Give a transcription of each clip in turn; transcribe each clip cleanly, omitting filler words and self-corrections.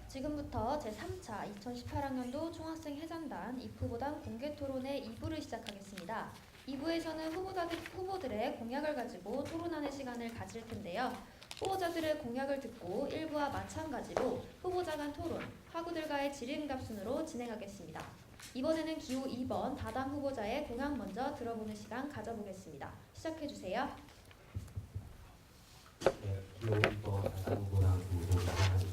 지금부터 제3차 2018학년도 총학생 해장단 입후보단 공개토론회 2부를 시작하겠습니다. 2부에서는 후보들의 공약을 가지고 토론하는 시간을 가질 텐데요. 후보자들의 공약을 듣고 1부와 마찬가지로 후보자 간 토론, 학우들과의 질의응답 순으로 진행하겠습니다. 이번에는 기호 2번 다당 후보자의 공약 먼저 들어보는 시간 가져보겠습니다. 시작해주세요. 네, 기호 2번 다당 후보당 후보입니다.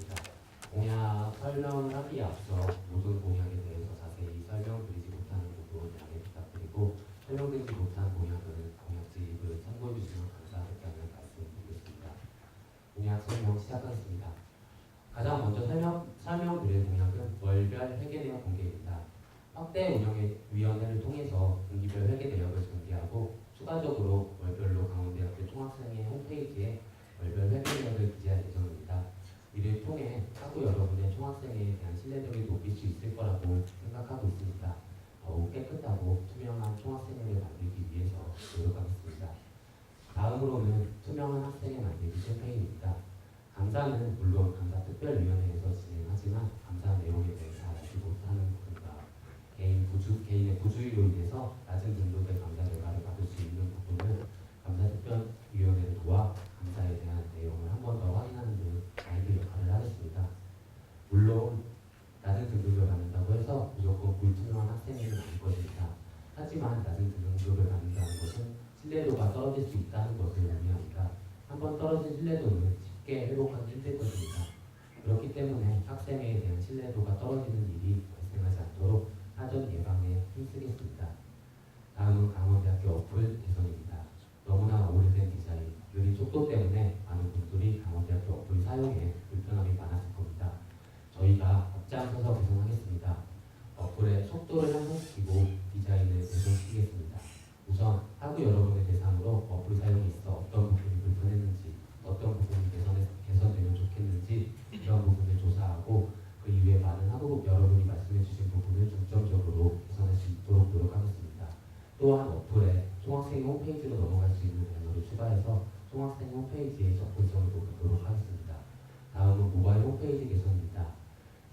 공약 설명을 하기에 앞서 모든 공약에 대해서 자세히 설명드리지 못하는 부분 양해 부탁드리고, 설명드리지 못한 공약은 공약 지입을 참고해 주시면 감사하겠다는 말씀드리겠습니다. 공약 설명 시작하겠습니다. 가장 먼저 설명드릴 공약은 월별 회계 내역 공개입니다. 확대 운영의 위원회를 통해서 분기별 회계 내역을 공개하고, 추가적으로 월별로 강원대학교 총학생회 홈페이지에 월별 회계 내역을 기재할 예정입니다. 이를 통해 학우 여러분의 총학생회에 대한 신뢰도를 높일 수 있을 거라고 생각하고 있습니다. 더욱 깨끗하고 투명한 총학생회를 만들기 위해서 노력하겠습니다. 다음으로는 투명한 학생회 만들기 캠페인입니다. 감사는 물론 감사특별위원회에서 진행하지만 감사 내용에 대해 잘 알지 못하는 부분과 개인의 부주의로 인해서 낮은 등급의 감사 결과를 받을 수 있는 부분은 감사특별위원회를 도와 감사에 대한 내용을 한 번 더 확인하는 등 가이드 역할을 하겠습니다. 물론 낮은 등급을 받는다고 해서 무조건 불투명한 학생회는 아닐 것입니다. 하지만 낮은 등급을 받는다는 것은 신뢰도가 떨어질 수 있다는 것을 의미합니다. 한번 떨어진 신뢰도는 쉽게 회복하기 힘들 것입니다. 그렇기 때문에 학생회에 대한 신뢰도가 떨어지는 일이 발생하지 않도록 사전 예방에 힘쓰겠습니다. 다음은 강원대학교 어플 개선입니다. 너무나 오래된 디자인, 느린 속도 때문에 많은 분들이 강원대학교 어플 사용에 불편함이 많았을 겁니다. 저희가 앞장서서 개선하겠습니다. 어플의 속도를 향상시키고 디자인을 개선시키겠습니다. 우선 학우 여러분의 대상으로 어플 사용에 있어 어떤 부분이 불편했는지, 어떤 부분이 개선되면 좋겠는지 이런 부분을 조사하고, 그 이후에 많은 학우 여러분이 말씀해 주신 부분을 중점적으로 개선할 수 있도록 노력하겠습니다. 또한 어플에 총학생 홈페이지로 넘어갈 수 있는 배너를 추가해서 총학생 홈페이지의 접근성을 높이도록 하겠습니다. 다음은 모바일 홈페이지 개선입니다.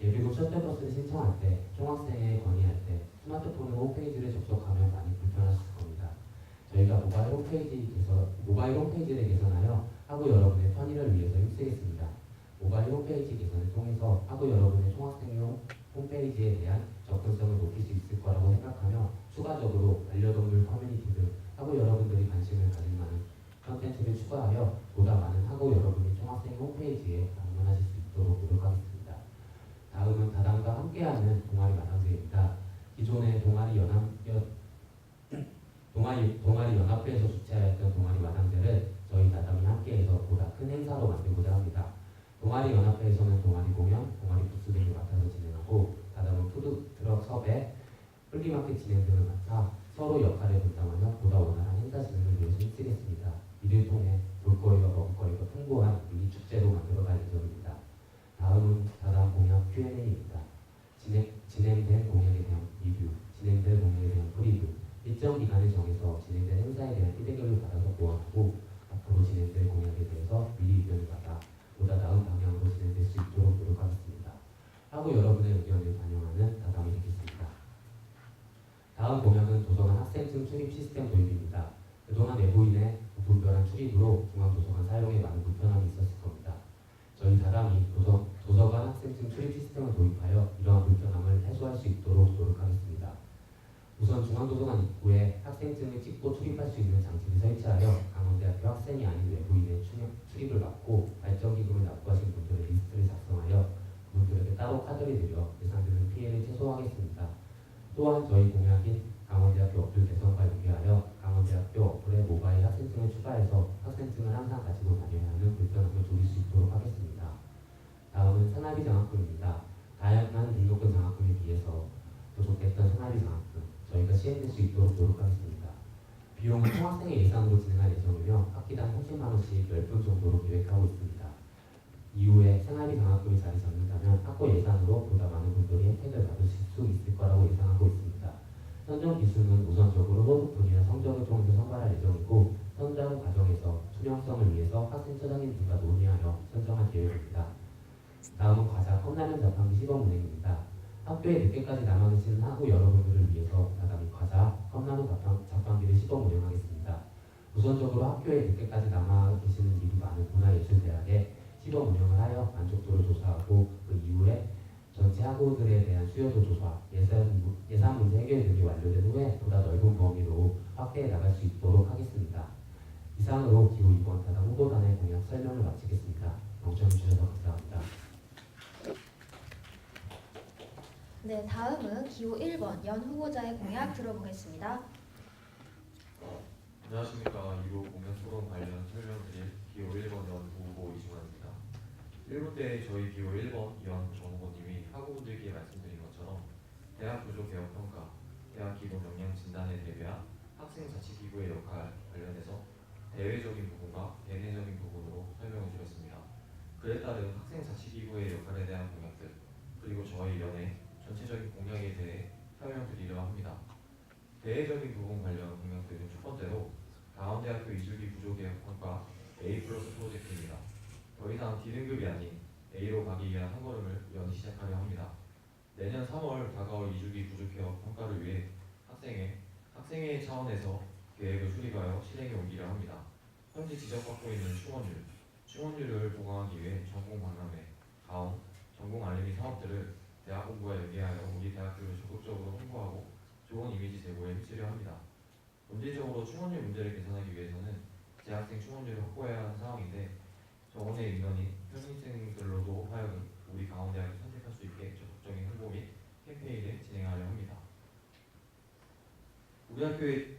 예비군 셔틀버스를 신청할 때, 총학생에 건의할 때 스마트폰으로 홈페이지를 접속하면 많이 불편하실 겁니다. 저희가 모바일 홈페이지를 개선하여 학우 여러분의 편의를 위해서 힘쓰겠습니다. 모바일 홈페이지 개선을 통해서 학우 여러분의 총학생용 홈페이지에 대한 접근성을 높일 수 있을 거라고 생각하며, 추가적으로 반려동물 커뮤니티 등 학우 여러분들이 관심을 가질 만한 컨텐츠를 추가하여 보다 많은 학우 여러분이 총학생 홈페이지에 방문하실 수 있도록 노력하겠습니다. 다음은 다당과 함께하는 동아리 마당제입니다. 기존의 동아리 연합회에서 주최하였던 동아리 마당제를 저희 다당이 함께해서 보다 큰 행사로 만들고자 합니다. 동아리 연합회에서는 동아리 공연, 동아리 부스 등을 맡아서 진행하고, 다당은 푸드트럭 섭외, 플리마켓 진행 등을 맡아 서로 역할을 분담하며 보다 원활한 행사 진행을 위해서 힘쓰겠습니다. 이를 통해 볼거리와 먹을거리가 풍부한 미니 축제로 만들어갈 예정입니다. 다음은 다당 공약 Q&A입니다. 진행된 공약에 대한 리뷰, 진행된 공약에 대한 프리뷰, 일정 기간을 정해서 진행된 행사에 대한 피드백을 받아서 보완하고, 앞으로 진행될 공약에 대해서 미리 의견을 받아 보다 나은 방향으로 진행될 수 있도록 노력하겠습니다. 하고 여러분의 의견을 반영하는 다담이 되겠습니다. 다음 공약은 도서관 학생증 출입 시스템 도입입니다. 그동안 외부인의 불분별한 출입으로 중앙도서관 사용에 많은 불편함이 있었을 겁니다. 저희 다담이 도서관 학생증 출입 시스템을 도입하여 이러한 불편함을 해소할 수 있도록 노력하겠습니다. 우선 중앙도서관 입구에 학생증을 찍고 출입할 수 있는 장치를 설치하여 강원대학교 학생이 아닌 외부인의 출입을 막고, 발전기금을 납부하신 분들의 리스트를 작성하여 그분들에게 따로 카드를 드려 예상되는 피해를 최소화하겠습니다. 또한 저희 공약인 강원대학교 어플 개선과 연계하여 강원대학교 어플에 모바일 학생증을 추가해서 학생증을 항상 가지고 다녀야 하는 불편함을 줄일 수 있도록 하겠습니다. 다음은 생활비 장학금입니다. 다양한 등록금 장학금에 비해서 더 좋겠던 생활비 장학금, 저희가 시행될 수 있도록 노력하겠습니다. 비용은 총학생의 예산으로 진행할 예정이며 학기당 30만원씩 10분 정도로 계획하고 있습니다. 이후에 생활비 장학금이 자리 잡는다면 학교 예산으로 보다 많은 분들이 혜택을 받을 수 있을 거라고 예상하고 있습니다. 선정 기준은 우선적으로 소득분이나 성적을 통해서 선발할 예정이고, 선정 과정에서 투명성을 위해서 학생처장님들과 논의하여 선정할 계획입니다. 다음은 과자 컵라면 자판기 시범 운행입니다. 학교에 늦게까지 남아 계시는 학우 여러분들을 위해서 마담 과자 컵라면 자판기를 시범 운영하겠습니다. 우선적으로 학교에 늦게까지 남아 계시는 일이 많은 문화예술대학에 시범 운영을 하여 만족도를 조사하고 그 이후에 전체 학우들에 대한 수요도 조사, 예산 문제 해결 등이 완료된 후에 보다 넓은 범위로 확대해 나갈 수 있도록 하겠습니다. 이상으로 기호 2번 다당 후보단의 공약 설명을 마치겠습니다. 영청해 주셔서 감사합니다. 네, 다음은 기호 1번 연 후보자의 공약 들어보겠습니다. 안녕하십니까. 2부 공연 토론 관련 설명드릴 기호 1번 연 후보 이승환입니다. 1부 때 저희 기호 1번 연 정 후보님이 학우분들께 말씀드린 것처럼 대학 구조 개혁 평가, 대학 기본 역량 진단에 대비한 학생 자치기구의 역할 관련해서 대외적인 부분과 대내적인 부분으로 설명을 드렸습니다. 그에 따른 학생 자치기구의 역할에 대한 공약들, 그리고 저희 연의 전체적인 공약에 대해 설명드리려 합니다. 대외적인 부분 관련 공약들은 첫 번째로 다원대학교 이주기 구조개혁 평가 A+ 프로젝트입니다. 더 이상 D등급이 아닌 A로 가기 위한 한 걸음을 연이 시작하려 합니다. 내년 3월 다가올 이주기 구조개혁 평가를 위해 학생회 차원에서 계획을 수립하여 실행에 옮기려 합니다. 현재 지적받고 있는 충원율을 보강하기 위해 전공 박람회, 가온, 전공 알림이 사업들을 대학 공부와 연계하여 우리 대학교를 적극적으로 홍보하고 좋은 이미지 제고에 휩쓰려 합니다. 본질적으로 충원율 문제를 개선하기 위해서는 재학생 충원율을 확보해야 하는 상황인데 정원의 인원이 편입생들로도 하여금 우리 강원대학을 선택할 수 있게 적극적인 홍보 및 캠페인을 진행하려 합니다. 우리 학교의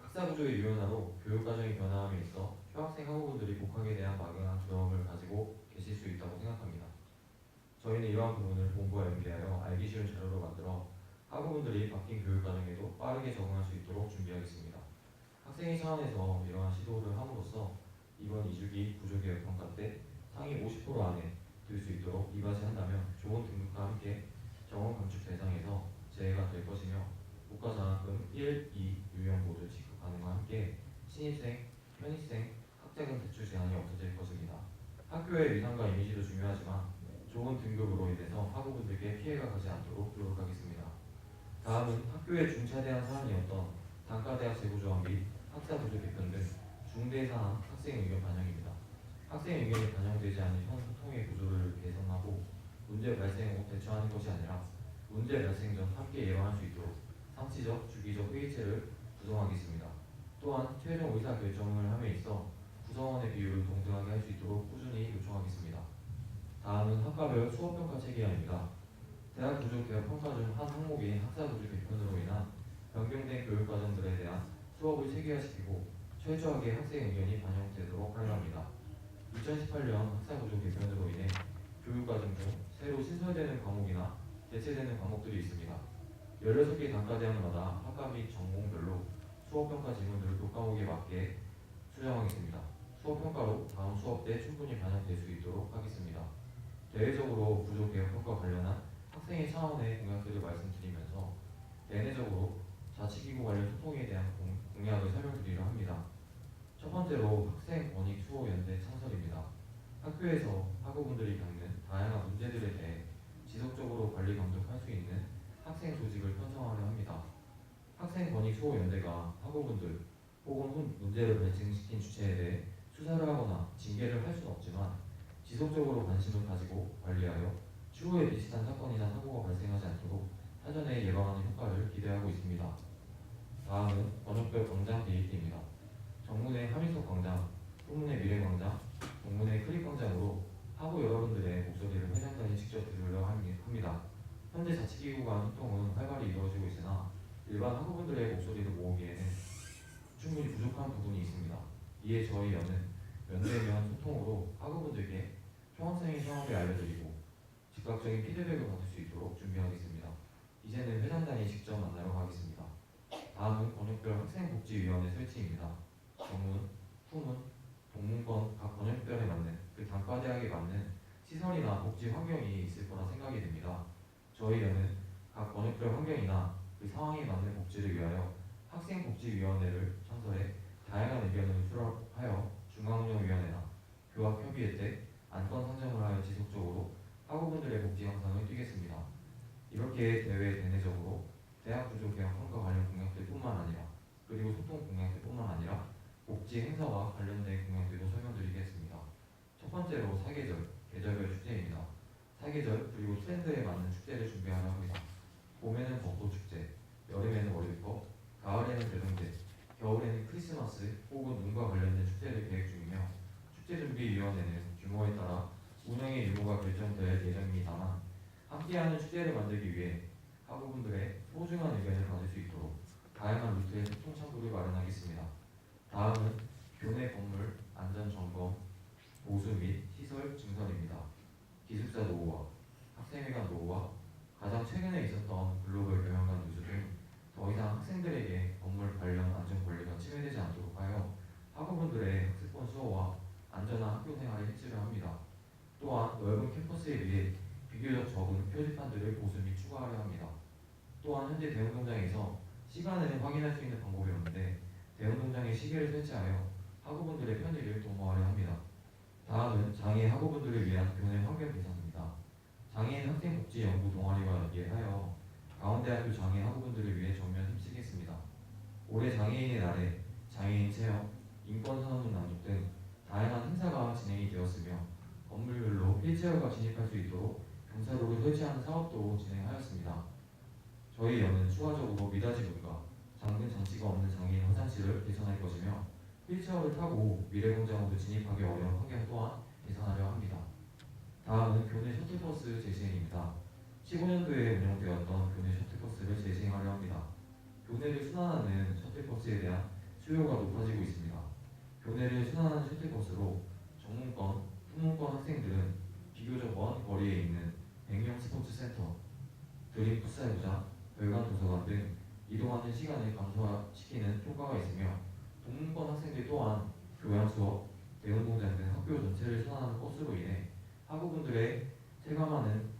학사구조의 유연화로 교육과정이 변화함에 있어 휴학생 학우분들이 복학에 대한 막연한 두려움을 가지고 계실 수 있다고 생각합니다. 저희는 이러한 부분을 본부와 연계하여 알기 쉬운 자료로 만들어 학우분들이 바뀐 교육과정에도 빠르게 적응할 수 있도록 준비하겠습니다. 학생회 차원에서 이러한 시도를 함으로써 이번 2주기 구조개혁 평가 때 상위 50% 안에 들 수 있도록 이바지한다면 좋은 등급과 함께 정원 감축 대상에서 제외가 될 것이며 국가장학금 1, 2 유형 모두 지급 가능과 함께 신입생, 편입생, 학자금 대출 제한이 없어질 것입니다. 학교의 위상과 이미지도 중요하지만 좋은 등급으로 인해서 학우분들께 피해가 가지 않도록 노력하겠습니다. 다음은 학교의 중차대한 사안이었던 단과대학 재구조화 및 학사구조 개편 등 중대사안 학생 의견 반영입니다. 학생 의견이 반영되지 않은 현 소통의 구조를 개선하고 문제 발생 후 대처하는 것이 아니라 문제 발생 전 함께 예방할 수 있도록 상시적, 주기적 회의체를 구성하겠습니다. 또한 최종 의사 결정을 함에 있어 구성원의 비율을 동등하게 할 수 있도록 꾸준히 요청하겠습니다. 다음은 학과별 수업평가 체계안입니다. 대학 구조 개혁 평가 중 한 항목인 학사구조 개편으로 인한 변경된 교육과정들에 대한 수업을 체계화시키고 철저하게 학생 의견이 반영되도록 하려 합니다. 2018년 학사구조 개편으로 인해 교육과정 중 새로 신설되는 과목이나 대체되는 과목들이 있습니다. 16개 단과대학마다 학과 및 전공별로 수업평가 질문들을 교과목에 맞게 수정하겠습니다. 수업평가로 다음 수업 때 충분히 반영될 수 있도록 하겠습니다. 대외적으로 구조개혁 평가 관련한 학생의 차원의 공약들을 말씀드리면서 내내적으로 자치기구 관련 소통에 대한 공약을 설명드리려 합니다. 첫 번째로 학생 권익 수호 연대 창설입니다. 학교에서 학우분들이 겪는 다양한 문제들에 대해 지속적으로 관리 감독할 수 있는 학생 조직을 편성하려 합니다. 학생 권익 수호 연대가 학우분들 혹은 문제를 발생시킨 주체에 대해 수사를 하거나 징계를 할 수는 없지만 지속적으로 관심을 가지고 관리하여 추후에 비슷한 사건이나 사고가 발생하지 않도록 사전에 예방하는 효과를 기대하고 있습니다. 다음은 번역별 광장 데이트입니다. 정문의 하민석 광장, 후문의 미래광장, 동문의 크립광장으로 학우 여러분들의 목소리를 회장단이 직접 들으려 합니다. 현재 자치기구 간 소통은 활발히 이루어지고 있으나 일반 학우분들의 목소리를 모으기에는 충분히 부족한 부분이 있습니다. 이에 저희 연은 면대면 소통으로 학우분들께 총학생회 상황을 알려드리고 즉각적인 피드백을 받을 수 있도록 준비하겠습니다. 이제는 회장단이 직접 만나러 가겠습니다. 다음은 번역별 학생복지위원회 설치입니다. 정문, 후문, 동문권 각 번역별에 맞는 그 단과대학에 맞는 시설이나 복지 환경이 있을 거라 생각이 됩니다. 저희 연은 각 번역별 환경이나 그 상황에 맞는 복지를 위하여 학생복지위원회를 창설해 다양한 의견을 수렴하여 중앙운영위원회나 교학협의회 때 안건 상정을 하여 지속적으로 학우분들의 복지 향상을 뛰겠습니다. 이렇게 대외 대내적으로 대학 구조 개혁 평가 관련 공약들뿐만 아니라 그리고 소통 공약들뿐만 아니라 복지 행사와 관련된 공약들도 설명드리겠습니다. 첫 번째로 사계절, 계절별 축제입니다. 사계절 그리고 트렌드에 맞는 축제를 준비하려 합니다. 봄에는 벚꽃 축제, 여름에는 월요법, 가을에는 대동제, 겨울에는 크리스마스 혹은 눈과 관련된 축제를 계획 중이며 축제준비위원회는 규모에 따라 운영의 유무가 결정될 예정입니다만 함께하는 축제를 만들기 위해 학우분들의 소중한 의견을 받을 수 있도록 다양한 루트의 소통 창구를 마련하겠습니다. 다음은 교내 건물 안전 점검, 보수 및 시설 증설입니다. 기숙사 노후화, 학생회관 노후화, 가장 최근에 있었던 글로벌 경영관 누수 등 더 이상 학생들에게 건물 관련 안전 권리가 침해되지 않도록 하여 학우분들의 학습권 수호와 안전한 학교 생활을 해치려 합니다. 또한 넓은 캠퍼스에 비해 비교적 적은 표지판들을 보수 및 추가하려 합니다. 또한 현재 대운동장에서 시간을 확인할 수 있는 방법이 없는데 대운동장에 시계를 설치하여 학우분들의 편의를 도모하려 합니다. 다음은 장애 학우분들을 위한 교내 환경 개선입니다. 장애인 학생복지연구 동아리와 연계하여 강원대학교 장애 학우분들을 위해 전면 힘쓰겠습니다. 올해 장애인의 날에 장애인 체험, 인권선언문 낭독 등 다양한 행사가 진행이 되었으며 건물별로 휠체어가 진입할 수 있도록 경사로를 설치하는 사업도 진행하였습니다. 저희 연은 추가적으로 미닫이 문과 잠근 장치가 없는 장애인 화장실을 개선할 것이며 휠체어를 타고 미래공장으로 진입하기 어려운 환경 또한 개선하려 합니다. 다음은 교내 셔틀버스 재시행입니다. 15년도에 운영되었던 교내 셔틀버스를 재시행하려 합니다. 교내를 순환하는 셔틀버스에 대한 수요가 높아지고 있습니다. 교내를 순환하는 셔틀버스로 전문권, 후문권 학생들은 비교적 먼 거리에 있는 백령 스포츠센터, 드림 풋살구장, 별관 도서관 등 이동하는 시간을 감소시키는 효과가 있으며 동문권 학생들 또한 교양 수업, 대운동장 등 학교 전체를 순환하는 버스로 인해 학우분들의 체감하는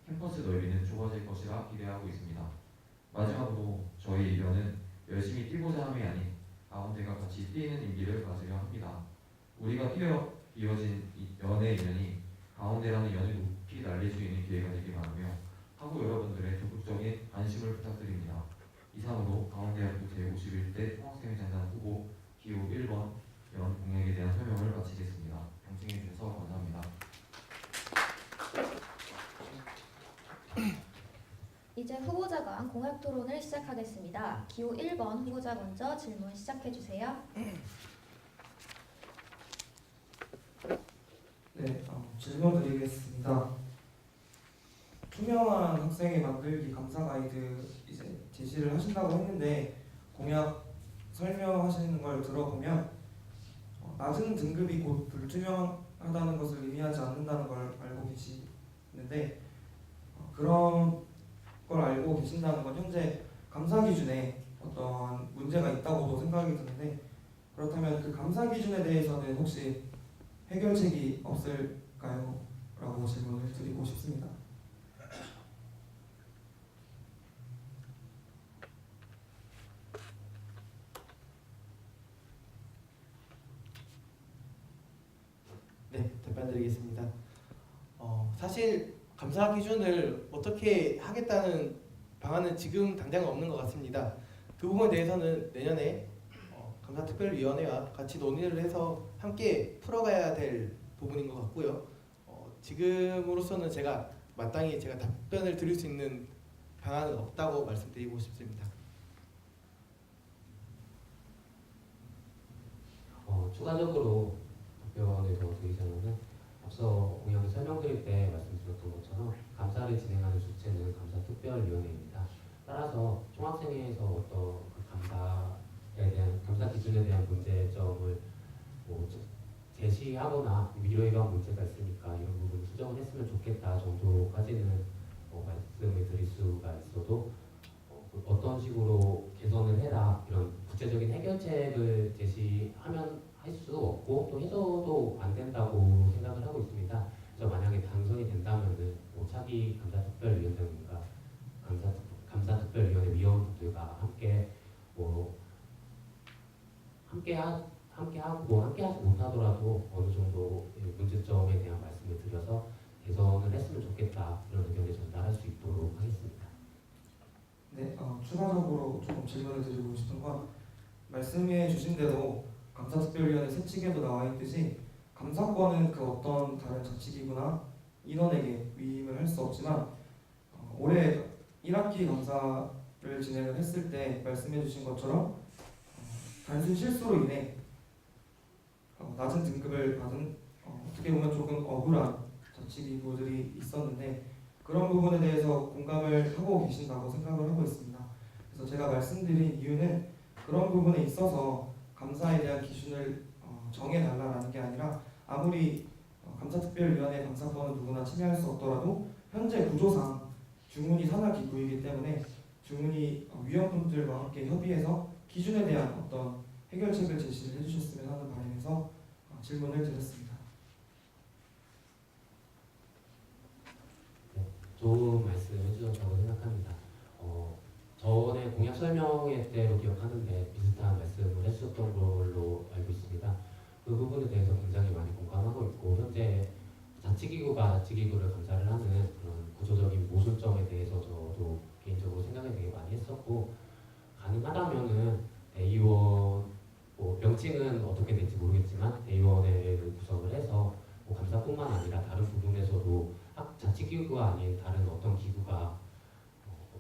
캠퍼스 넓이는 좁아질 것이라 기대하고 있습니다. 마지막으로 저희 연은 열심히 뛰고자 함이 아닌 가운데가 같이 뛰는 임기를 가지려 합니다. 우리가 이어진 연의 인연이 가운데라는 연을 높이 날릴 수 있는 기회가 되길 바라며 학우 여러분들의 적극적인 관심을 부탁드립니다. 이상으로 강원대학교 제51대 총학생회장단 후보 기호 1번 연 공약에 대한 설명을 마치겠습니다. 경청해 주셔서 감사합니다. 이제 후보자 간 공약 토론을 시작하겠습니다. 기호 1번 후보자 먼저 질문 시작해 주세요. 네, 질문 드리겠습니다. 투명한 학생회 만들기 감사 가이드 이제 제시를 하신다고 했는데 공약 설명하시는 걸 들어보면 낮은 등급이 곧 불투명하다는 것을 의미하지 않는다는 걸 알고 계시는데 그런 걸 알고 계신다는 건 현재 감사 기준에 어떤 문제가 있다고도 생각이 드는데 그렇다면 그 감사 기준에 대해서는 혹시 해결책이 없을까요? 라고 질문을 드리고 싶습니다. 네, 답변드리겠습니다. 사실 감사 기준을 어떻게 하겠다는 방안은 지금 당장은 없는 것 같습니다. 그 부분에 대해서는 내년에 감사특별위원회와 같이 논의를 해서 함께 풀어가야 될 부분인 것 같고요. 지금으로서는 제가 마땅히 제가 답변을 드릴 수 있는 방안은 없다고 말씀드리고 싶습니다. 추가적으로 답변을 더 드리자면은 앞서 공약을 설명드릴 때 말씀드렸던 것처럼 감사를 진행하는 주체는 감사특별위원회입니다. 따라서 총학생회에서 어떤 그 감사에 대한 감사 기준에 대한 문제점을 제시하거나 미래에가 문제가 있으니까 이런 부분을 수정을 했으면 좋겠다 정도까지는 말씀을 드릴 수가 있어도 어떤 식으로 개선을 해라 이런 구체적인 해결책을 제시하면 할 수 없고 또 해서도 안 된다고 생각을 하고 있습니다. 그래서 만약에 당선이 된다면은 차기 감사특별위원장님과 감사특별위원회 위원들과 함께 함께 하고 함께 하지 못하더라도 어느 정도 문제점에 대한 말씀을 있다 이런 의견을 전달할 수 있도록 하겠습니다. 네, 추가적으로 조금 질문을 드리고 싶은 건 말씀해 주신 대로 감사특별위원회 세칙에도 나와 있듯이 감사권은 그 어떤 다른 자치기구나 인원에게 위임을 할 수 없지만 올해 1학기 감사를 진행을 했을 때 말씀해 주신 것처럼 단순 실수로 인해 낮은 등급을 받은 어떻게 보면 조금 억울한 자치기구들이 있었는데 그런 부분에 대해서 공감을 하고 계신다고 생각을 하고 있습니다. 그래서 제가 말씀드린 이유는 그런 부분에 있어서 감사에 대한 기준을 정해달라는 게 아니라 아무리 감사특별위원회 감사권은 누구나 침해할 수 없더라도 현재 구조상 주문이 산하기구이기 때문에 주문이 위원분들과 함께 협의해서 기준에 대한 어떤 해결책을 제시를 해주셨으면 하는 바람에서 질문을 드렸습니다. 좋은 말씀 해주셨다고 생각합니다. 전에 공약 설명회 때로 기억하는데 비슷한 말씀을 해주셨던 걸로 알고 있습니다. 그 부분에 대해서 굉장히 많이 공감하고 있고 현재 자치기구가 자치기구를 감사를 하는 그런 구조적인 모순점에 대해서 저도 개인적으로 생각을 되게 많이 했었고 가능하다면은 대의원 명칭은 어떻게 될지 모르겠지만 대의원회를 구성을 해서 감사뿐만 아니라 다른 부분에서도 자치기구가 아닌 다른 어떤 기구가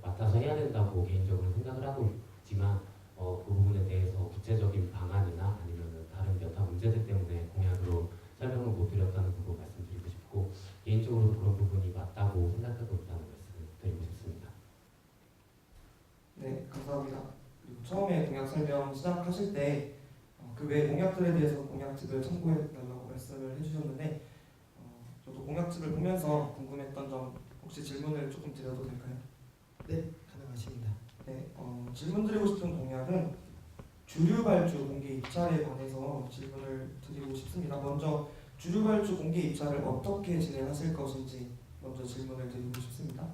맡아서 해야 된다고 개인적으로 생각을 하고 있지만 그 부분에 대해서 구체적인 방안이나 아니면 다른 여타 문제들 때문에 공약으로 설명을 못 드렸다는 부분 말씀드리고 싶고 개인적으로도 그런 부분이 맞다고 생각하고 있다는 말씀을 드리고 싶습니다. 네, 감사합니다. 그리고 처음에 공약 설명 시작하실 때 그 외 공약들에 대해서 공약집을 참고해달라고 말씀을 해주셨는데 저도 공약집을 보면서 궁금했던 점 혹시 질문을 조금 드려도 될까요? 네, 가능하십니다. 네, 질문드리고 싶은 공약은 주류발주 공개 입찰에 관해서 질문을 드리고 싶습니다. 먼저 주류발주 공개 입찰을 어떻게 진행하실 것인지 먼저 질문을 드리고 싶습니다.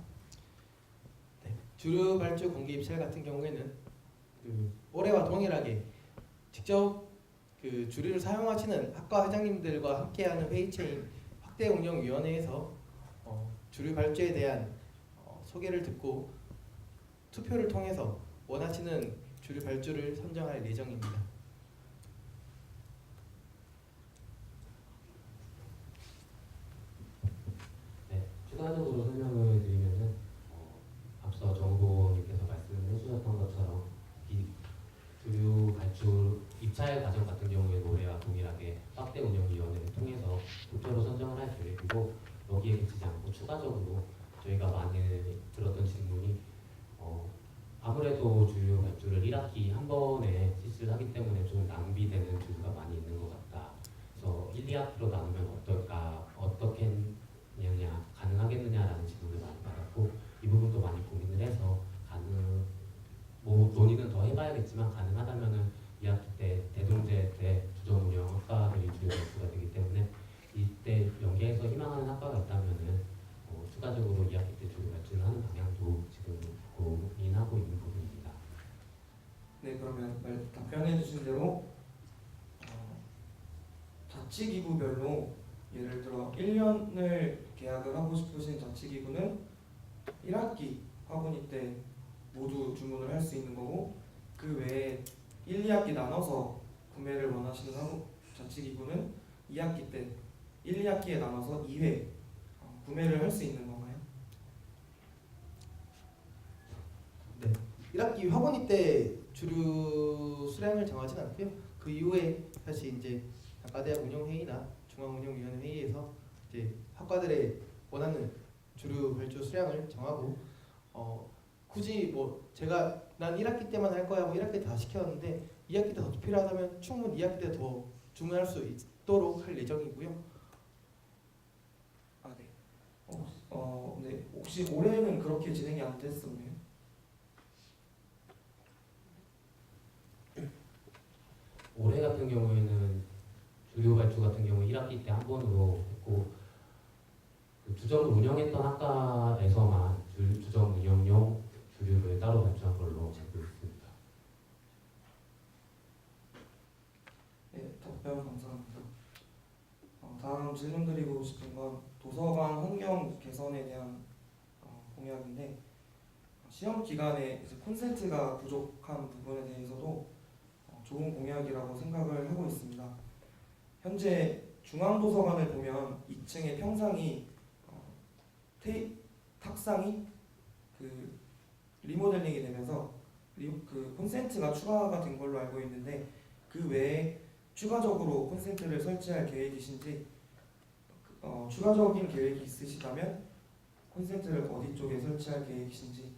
네, 주류 발주 공개 입찰 같은 경우에는 올해와 동일하게 직접 주류를 사용하시는 학과 회장님들과 함께하는 회의체인 확대운영위원회에서 주류 발주에 대한 소개를 듣고 투표를 통해서 원하시는 주류 발주를 선정할 예정입니다. 네, 추가적으로 설명을 드리면은 앞서 정보님께서 말씀해 주셨던 것처럼 이 주류 발주 입찰 과정 같은 경우에는 올해와 동일하게 확대운영위원회를 통해서 투표로 선정을 할 계획이고 여기에 그치지 않고 추가적으로 저희가 많이 들었던 질문이 아무래도 주류 발주를 1학기 한 번에 실시를 하기 때문에 좀 낭비되는 주류가 많이 있는 것 같다. 그래서 1, 2학기로 나누면 어떨까, 어떻게 하느냐, 가능하겠느냐라는 질문을 많이 받았고 이 부분도 많이 고민을 해서 논의는 더 해봐야겠지만 가능하다면은 2학기 때 대동제 때 주점 운영 학과들이 주요 발주가 되기 때문에 이때 연계해서 희망하는 학과가 있다면은 추가적으로 2학기 때 주요 발주를 하는 방향도 지금 고민하고 있는 부분입니다. 네, 그러면 답변해 주신 대로 자치기구별로 예를 들어 1년을 계약을 하고 싶으신 자치기구는 1학기 화분이 때 모두 주문을 할 수 있는 거고 그 외에 1, 2학기 나눠서 구매를 원하시는 자치기구는 2학기 때 1, 2학기에 나눠서 2회 구매를 할 수 있는 건가요? 네, 1학기 학원이 때 주류 수량을 정하진 않고요. 그 이후에 사실 이제 학과대학 운영회의나 중앙운영위원회 회의에서 이제 학과들의 원하는 주류 발주 수량을 정하고 굳이 제가 난 1학기 때만 할 거야 하고 1학기 때 다 시켰는데 2학기 때 더 필요하다면 충분히 2학기 때 더 주문할 수 있도록 할 예정이고요. 네. 네. 혹시 올해는 그렇게 진행이 안 됐었나요? 올해 같은 경우에는 주류 발주 같은 경우 1학기 때 한 번으로 했고 그 주점을 운영했던 학과에서만 주점 운영용 주류를 따로 발주한 걸로 알고 있습니다. 네, 답변 감사합니다. 다음 다음 질문드리고 싶은 건 도서관 환경 개선에 대한 공약인데, 시험 기간에 이제 콘센트가 부족한 부분에 대해서도 좋은 공약이라고 생각을 하고 있습니다. 현재 중앙도서관을 보면 2층의 평상이 탁상이 그 리모델링이 되면서 그 콘센트가 추가가 된 걸로 알고 있는데, 그 외에 추가적으로 콘센트를 설치할 계획이신지, 추가적인 계획이 있으시다면 콘센트를 어디 쪽에 설치할 계획이신지.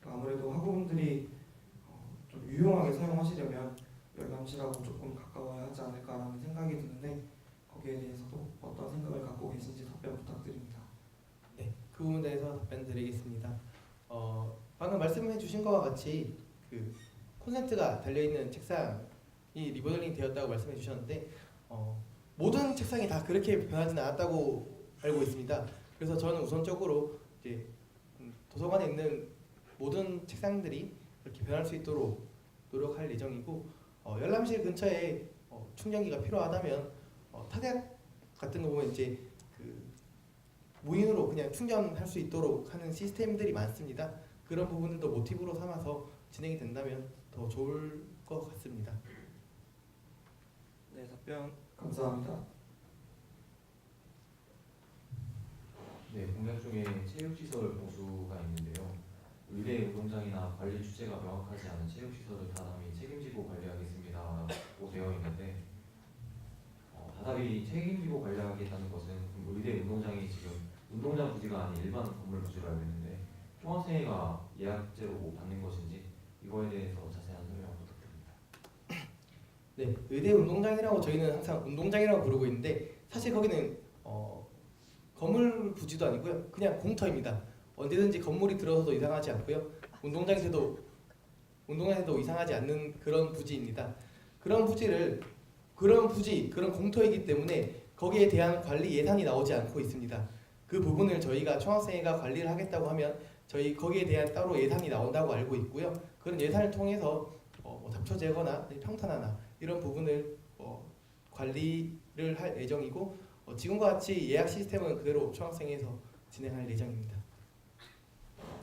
아무래도 학우분들이 좀 유용하게 사용하시려면 열람실하고 조금 가까워야 하지 않을까라는 생각이 드는데, 거기에 대해서도 어떤 생각을 갖고 계신지 답변 부탁드립니다. 네, 그 부분에 대해서 답변 드리겠습니다. 방금 말씀해 주신 것과 같이 그 콘센트가 달려있는 책상이 리모델링 되었다고 말씀해 주셨는데, 모든 책상이 다 그렇게 변하지는 않았다고 알고 있습니다. 그래서 저는 우선적으로 이제 도서관에 있는 모든 책상들이 그렇게 변할 수 있도록 노력할 예정이고, 열람실 근처에 충전기가 필요하다면 타대학 같은 거 보면 이제 그 무인으로 그냥 충전할 수 있도록 하는 시스템들이 많습니다. 그런 부분들도 모티브로 삼아서 진행이 된다면 더 좋을 것 같습니다. 네, 답변 감사합니다. 네, 공약 중에 체육시설 보수가 있는데요. 의대 운동장이나 관리 주체가 명확하지 않은 체육시설을 다담이 책임지고 관리하겠습니다라고 되어 있는데, 다담이 책임지고 관리하겠다는 것은 의대 운동장이 지금 운동장 부지가 아닌 일반 건물 부지로 알고 있는데, 총학생회가 예약제로 받는 것인지 이거에 대해서 자세한 설명 부탁드립니다. 네, 의대 운동장이라고 저희는 항상 운동장이라고 부르고 있는데, 사실 거기는 건물 부지도 아니고요, 그냥 공터입니다. 언제든지 건물이 들어서도 이상하지 않고요, 운동장에서도 이상하지 않는 그런 부지입니다. 그런 공터이기 때문에 거기에 대한 관리 예산이 나오지 않고 있습니다. 그 부분을 저희가 총학생회가 관리를 하겠다고 하면 저희 거기에 대한 따로 예산이 나온다고 알고 있고요. 그런 예산을 통해서 잡초 제거나 평탄화나 이런 부분을 관리를 할 예정이고, 지금과 같이 예약 시스템은 그대로 총학생회에서 진행할 예정입니다.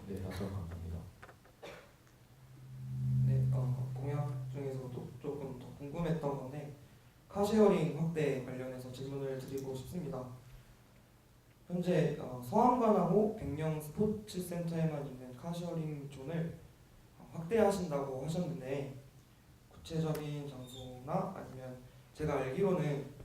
네, 답변 감사합니다. 네, 공약 중에서도 조금 더 궁금했던 건데, 카쉐어링 확대 관련해서 질문을 드리고 싶습니다. 현재 서암관하고 백령 스포츠센터에만 있는 카쉐어링 존을 확대하신다고 하셨는데, 구체적인 장소나 아니면 제가 알기로는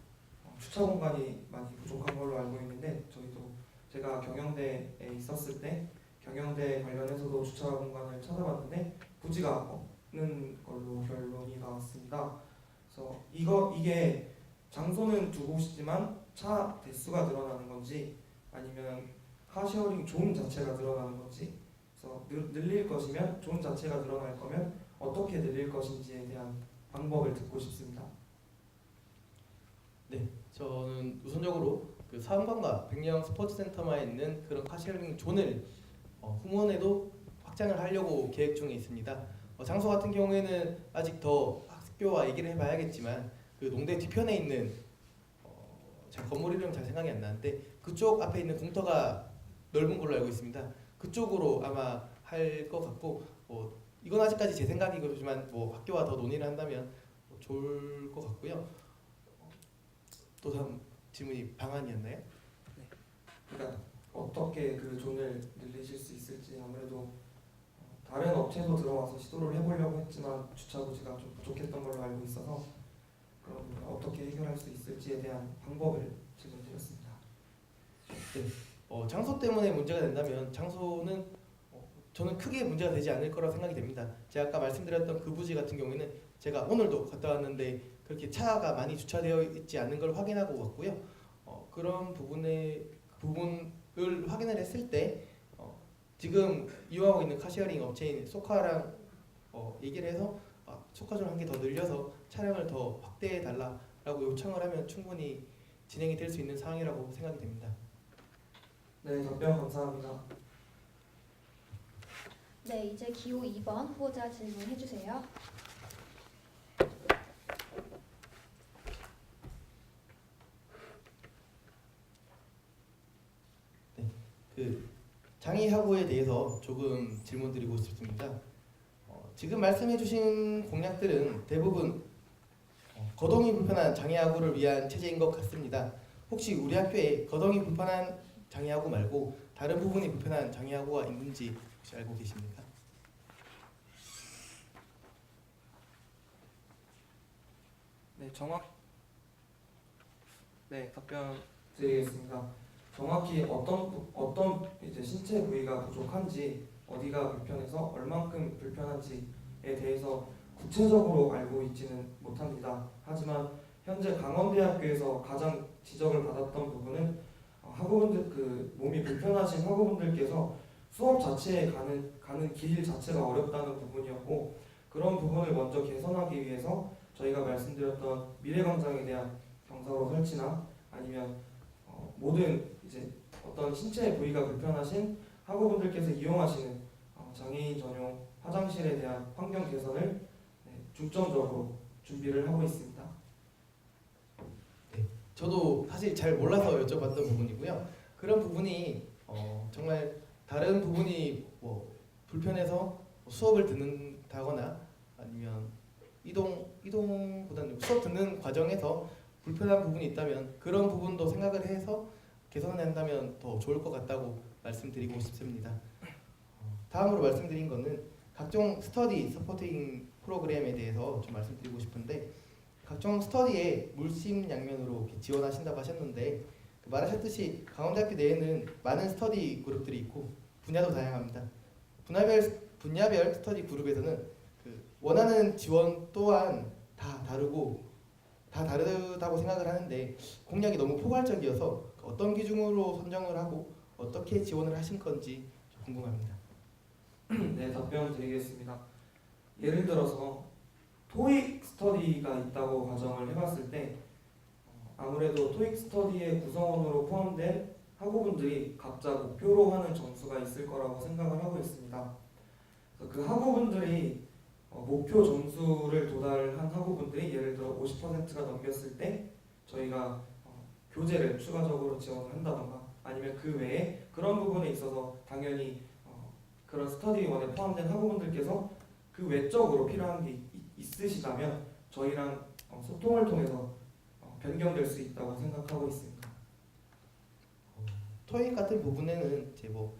주차 공간이 많이 부족한 걸로 알고 있는데, 저희도 제가 경영대에 있었을 때 경영대 관련해서도 주차 공간을 찾아봤는데 부지가 없는 걸로 결론이 나왔습니다. 그래서 이게 장소는 두 곳이지만 차 대수가 늘어나는 건지, 아니면 카쉐어링 존 자체가 늘어나는 건지, 그래서 늘릴 것이면 존 자체가 늘어날 거면 어떻게 늘릴 것인지에 대한 방법을 듣고 싶습니다. 네, 저는 우선적으로 그 사암관과 백령 스포츠센터만 있는 그런 카쉐어링 존을 후문에도 확장을 하려고 계획 중에 있습니다. 장소 같은 경우에는 아직 더 학교와 얘기를 해봐야겠지만, 그 농대 뒤편에 있는 제 건물 이름 잘 생각이 안 나는데 그쪽 앞에 있는 공터가 넓은 걸로 알고 있습니다. 그쪽으로 아마 할 것 같고, 이건 아직까지 제 생각이지만 학교와 더 논의를 한다면 좋을 것 같고요. 또 다음 질문이 방안이었나요? 그러니까 어떻게 그 존을 늘리실 수 있을지, 아무래도 다른 업체도 들어와서 시도를 해보려고 했지만 주차 부지가 좀 부족했던 걸로 알고 있어서 그런 부분을 어떻게 해결할 수 있을지에 대한 방법을 질문드렸습니다. 네, 장소 때문에 문제가 된다면 장소는 저는 크게 문제가 되지 않을 거라고 생각이 됩니다. 제가 아까 말씀드렸던 그 부지 같은 경우에는 제가 오늘도 갔다 왔는데 그렇게 차가 많이 주차되어 있지 않는 걸 확인하고 왔고요. 그런 부분을 확인을 했을 때 지금 이용하고 있는 카쉐어링 업체인 소카랑 얘기를 해서 소카 좀 한 개 더 늘려서 차량을 더 확대해 달라라고 요청을 하면 충분히 진행이 될 수 있는 상황이라고 생각이 됩니다. 네, 답변 감사합니다. 네, 이제 기호 2번 후보자 질문해 주세요. 장애하고에 대해서 조금 질문드리고 싶습니다. 지금 말씀해주신 공약들은 대부분 거동이 불편한 장애하고를 위한 체제인 것 같습니다. 혹시 우리 학교에 거동이 불편한 장애하고 말고 다른 부분이 불편한 장애하고가 있는지 혹시 알고 계십니까? 답변 드리겠습니다. 정확히 어떤 이제 신체 부위가 부족한지, 어디가 불편해서 얼만큼 불편한지에 대해서 구체적으로 알고 있지는 못합니다. 하지만 현재 강원대학교에서 가장 지적을 받았던 부분은 학우분들, 그 몸이 불편하신 학우분들께서 수업 자체에 가는 길 자체가 어렵다는 부분이었고, 그런 부분을 먼저 개선하기 위해서 저희가 말씀드렸던 미래광장에 대한 경사로 설치나 아니면 모든 이제 어떤 신체 부위가 불편하신 학우분들께서 이용하시는 장애인 전용 화장실에 대한 환경 개선을 중점적으로 준비를 하고 있습니다. 저도 사실 잘 몰라서 여쭤봤던 부분이고요. 그런 부분이 정말 다른 부분이 뭐 불편해서 수업을 듣는다거나 아니면 이동보다는 수업 듣는 과정에서 불편한 부분이 있다면 그런 부분도 생각을 해서 개선한다면 더 좋을 것 같다고 말씀드리고 싶습니다. 다음으로 말씀드린 거는 각종 스터디 서포팅 프로그램에 대해서 좀 말씀드리고 싶은데, 각종 스터디에 물심양면으로 이렇게 지원하신다고 하셨는데, 말하셨듯이 강원대학교 내에는 많은 스터디 그룹들이 있고 분야도 다양합니다. 분야별 스터디 그룹에서는 원하는 지원 또한 다 다르다고 생각을 하는데, 공약이 너무 포괄적이어서 어떤 기준으로 선정을 하고 어떻게 지원을 하신 건지 좀 궁금합니다. 네, 답변 드리겠습니다. 예를 들어서 토익 스터디가 있다고 가정을 해봤을 때 아무래도 토익 스터디의 구성원으로 포함된 학우분들이 각자 목표로 하는 점수가 있을 거라고 생각을 하고 있습니다. 그래서 그 학우분들이 목표 점수를 도달한 학우분들이 예를 들어 50%가 넘겼을 때 저희가 교재를 추가적으로 지원을 한다던가, 아니면 그 외에 그런 부분에 있어서 당연히 그런 스터디원에 포함된 학우분들께서 그 외적으로 필요한 게 있으시다면 저희랑 소통을 통해서 변경될 수 있다고 생각하고 있습니다. 토익 같은 부분에는 이제 뭐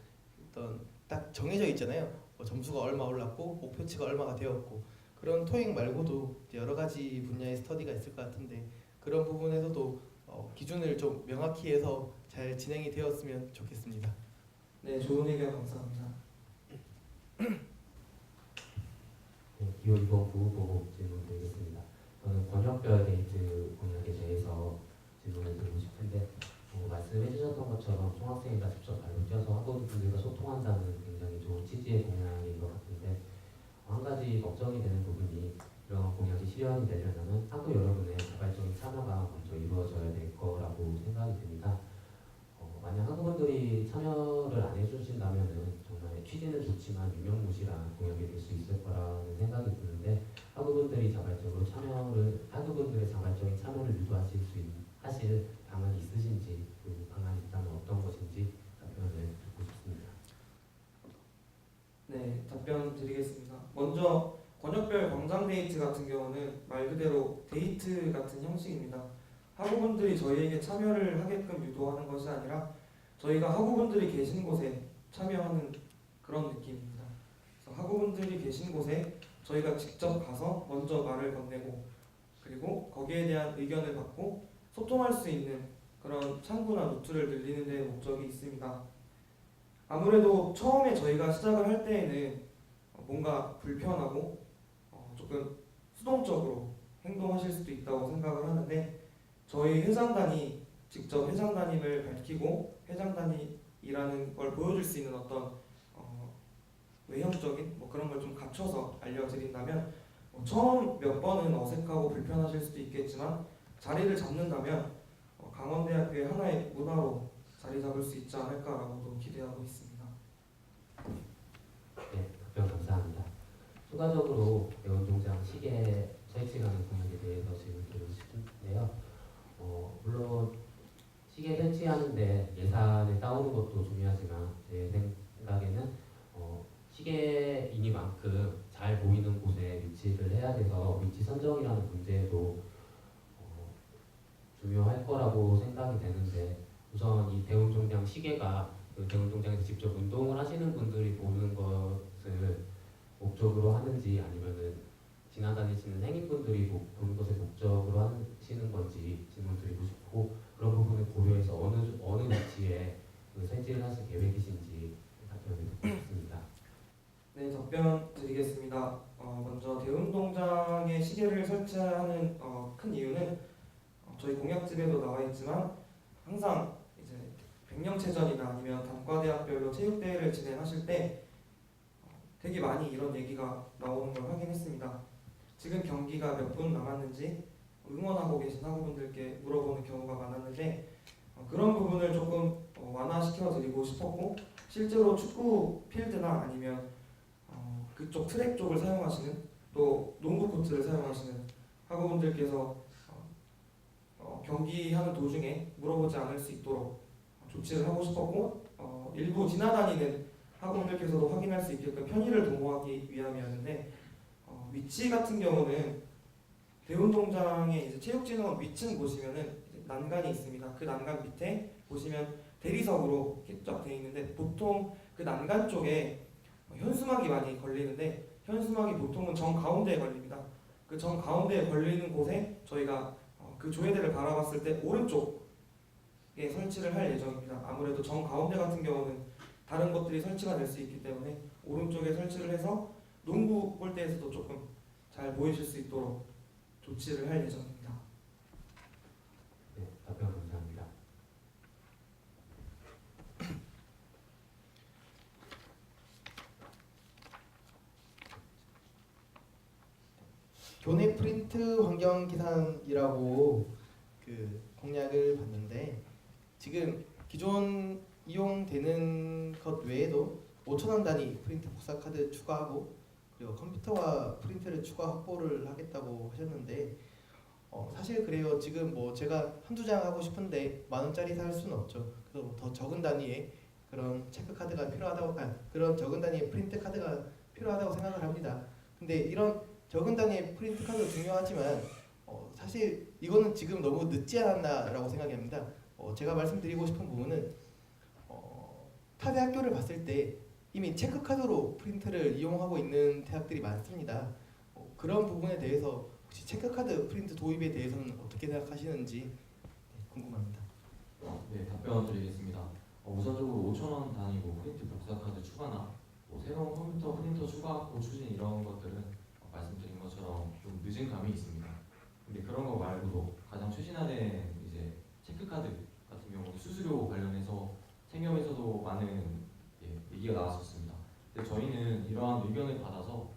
어떤 딱 정해져 있잖아요. 뭐 점수가 얼마 올랐고 목표치가 얼마가 되었고, 그런 토익 말고도 이제 여러 가지 분야의 스터디가 있을 것 같은데, 그런 부분에서도 기준을 좀 명확히 해서 잘 진행이 되었으면 좋겠습니다. 네, 좋은 의견 감사합니다. 기호 2번 부후보고 질문 드리겠습니다. 저는 권역별 데이트 공약에 대해서 질문을 드리고 싶은데, 말씀해 주셨던 것처럼 총학생회가 직접 발로 뛰어서 학우분들과 소통한다는 굉장히 좋은 취지의 공약인 것 같은데, 한 가지 걱정이 되는 부분이, 이런 공약이 실현이 되려면 학우 여러분의 자발적인 참여가 먼저 이루어져야 될 거라고 생각이 듭니다. 만약 학우분들이 참여를 안 해주신다면은 정말 취지는 좋지만 유명무실한 공약이 될 수 있을 거라는 생각이 드는데, 학우분들의 자발적인 자발적인 참여를 하실 방안이 있으신지, 그 방안이 있다면 어떤 것인지 답변을 듣고 싶습니다. 네, 답변 드리겠습니다. 먼저 권역별 광장 데이트 같은 경우는 말 그대로 데이트 같은 형식입니다. 학우분들이 저희에게 참여를 하게끔 유도하는 것이 아니라 저희가 학우분들이 계신 곳에 참여하는 그런 느낌입니다. 그래서 학우분들이 계신 곳에 저희가 직접 가서 먼저 말을 건네고, 그리고 거기에 대한 의견을 받고 소통할 수 있는 그런 창구나 노트를 늘리는 데 목적이 있습니다. 아무래도 처음에 저희가 시작을 할 때에는 뭔가 불편하고 조금 수동적으로 행동하실 수도 있다고 생각을 하는데, 저희 회장단이 직접 회장단임을 밝히고 회장단이라는 걸 보여줄 수 있는 어떤 외형적인 그런 걸 좀 갖춰서 알려드린다면, 처음 몇 번은 어색하고 불편하실 수도 있겠지만 자리를 잡는다면 강원대학교의 하나의 문화로 자리 잡을 수 있지 않을까라고도 기대하고 있습니다. 네, 답변 감사합니다. 추가적으로 배운동장 시계 설치라는 공약에 대해서 질문드리고 싶은데요. 물론 시계 설치하는데 예산을 따오는 것도 중요하지만 대운동장에서 직접 운동을 하시는 분들이 보는 것을 목적으로 하는지 아니면은 지나다니시는 행인분들이 보는 것을 목적으로 하시는 건지 질문 드리고 싶고 그런 부분을 고려해서 어느 위치에 그 설치를 하실 계획이신지 답변을 듣고 싶습니다. 네, 답변 드리겠습니다. 먼저 대운동장에 시계를 설치하는 큰 이유는 저희 공약집에도 나와 있지만 항상 이제 백령체전이나 아니면 단과대학별로 체육대회를 진행하실 때 되게 많이 이런 얘기가 나오는 걸 확인했습니다. 지금 경기가 몇 분 남았는지 응원하고 계신 학우분들께 물어보는 경우가 많았는데 그런 부분을 조금 완화시켜 드리고 싶었고 실제로 축구 필드나 아니면 그쪽 트랙 쪽을 사용하시는 또 농구 코트를 사용하시는 학우분들께서 경기하는 도중에 물어보지 않을 수 있도록 조치를 하고 싶었고 일부 지나다니는 학우분들께서도 확인할 수 있게끔 편의를 도모하기 위함이었는데 위치 같은 경우는 대운동장에 이제 체육진흥원 위층 보시면은 이제 난간이 있습니다. 그 난간 밑에 보시면 대리석으로 이렇게 쫙 되어 있는데 보통 그 난간 쪽에 현수막이 많이 걸리는데 현수막이 보통은 정 가운데에 걸립니다. 그 정 가운데에 걸리는 곳에 저희가 그 조회대를 바라봤을 때 오른쪽에 설치를 할 예정입니다. 아무래도 정 가운데 같은 경우는 다른 것들이 설치가 될 수 있기 때문에 오른쪽에 설치를 해서 농구 골대에서도 조금 잘 보이실 수 있도록 조치를 할 예정입니다. 네, 답변 감사합니다. 교내 프린트 환경 기산이라고 그 공약을 봤는데 지금 기존 이용되는 것 외에도 5,000원 단위 프린트 복사 카드 추가하고 그리고 컴퓨터와 프린트를 추가 확보를 하겠다고 하셨는데 사실 그래요. 지금 뭐 제가 한두 장 하고 싶은데 10,000원짜리 살 수는 없죠. 그래서 더 적은 단위의 그런 체크 카드가 필요하다고 그런 적은 단위의 프린트 카드가 필요하다고 생각을 합니다. 근데 이런 적은 단위의 프린트 카드도 중요하지만 사실 이거는 지금 너무 늦지 않았나라고 생각이 합니다. 제가 말씀드리고 싶은 부분은 타 대학교를 봤을 때 이미 체크카드로 프린트를 이용하고 있는 대학들이 많습니다. 그런 부분에 대해서 혹시 체크카드 프린트 도입에 대해서는 어떻게 생각하시는지 궁금합니다. 네, 답변 드리겠습니다. 우선적으로 5,000원 단위고 프린트 복사 카드 추가나 새로운 컴퓨터 프린터 추가 확보 추진 이런 것들은 말씀드린 것처럼 좀 늦은 감이 있습니다. 근데 그런 거 말고도 가장 최신화된 이제 체크카드 같은 경우 수수료 관련해서 생협에서도 많은 얘기가 나왔었습니다. 근데 저희는 이러한 의견을 받아서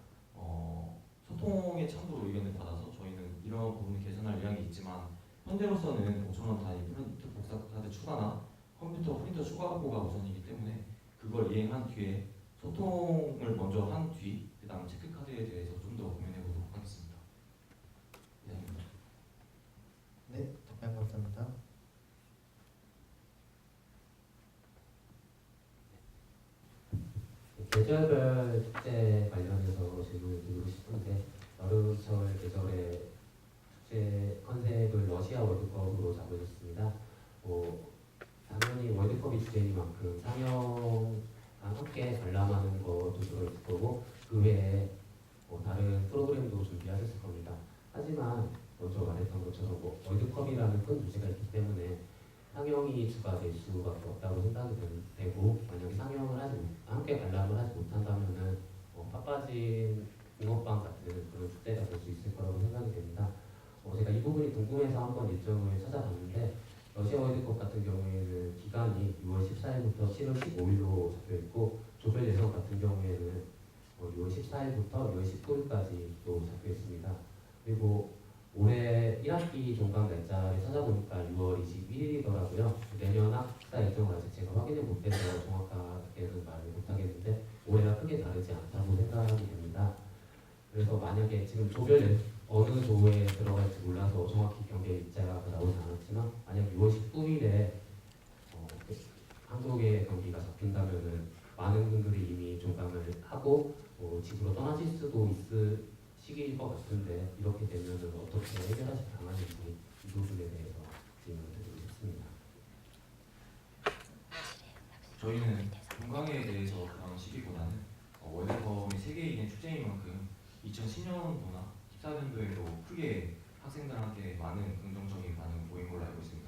소통의 참고로 의견을 받아서 저희는 이러한 부분을 개선할 의향이 있지만 현재로서는 5,000원 단위 프린트 복사 카드 추가나 컴퓨터 프린터 추가 확보가 우선이기 때문에 그걸 이행한 뒤에 소통을 먼저 한 뒤 그다음 체크카드에 대해서 좀 더 고민해 보도록 하겠습니다. 이상입니다. 네, 답변 감사합니다. 계절별 축제 관련해서 질문을 드리고 싶은데 여름철 계절의 축제 컨셉을 러시아 월드컵으로 잡으셨습니다. 당연히 월드컵이 주제이만큼 상영과 함께 관람하는 것도 들어있을 거고 그 외에 다른 프로그램도 준비하셨을 겁니다. 하지만 먼저 말했던 것처럼 월드컵이라는 큰 주제가 있기 때문에 상영이 주가될 수밖에 없다고 생각이 되고 만약에 함께 관람을 하지 못한다면은 바빠진 붕어빵 같은 그런 축제가 될 수 있을 거라고 생각이 됩니다. 제가 이 부분이 궁금해서 한번 일정을 찾아봤는데 러시아 월드컵 같은 경우에는 기간이 6월 14일부터 7월 15일로 잡혀 있고 조별 예선 같은 경우에는 6월 14일부터 6월 19일까지 또 잡혀 있습니다. 그리고 올해 1학기 종강 날짜를 찾아보니까 6월 21일이더라고요. 내년 학사 일정을 아직 제가 확인을 못해서 정확하게는 말을 못하겠는데 올해와 크게 다르지 않다고 생각이 됩니다. 그래서 만약에 지금 어느 조에 들어갈지 몰라서 정확히 경기 일자가 나오지 않았지만 만약 6월 19일에 한국의 경기가 잡힌다면은 많은 분들이 이미 종강을 하고 집으로 떠나실 수도 있을 시기일 것 같은데 이렇게 되면 어떻게 해결하실 방안인지 이 부분에 대해서 질문드리고 싶습니다. 저희는 종강에 대해서 그런 시기보다는 월드컵이 세계인의 축제인 만큼 2010년도나 14년도에도 크게 학생들한테 많은 긍정적인 반응을 보인 걸로 알고 있습니다.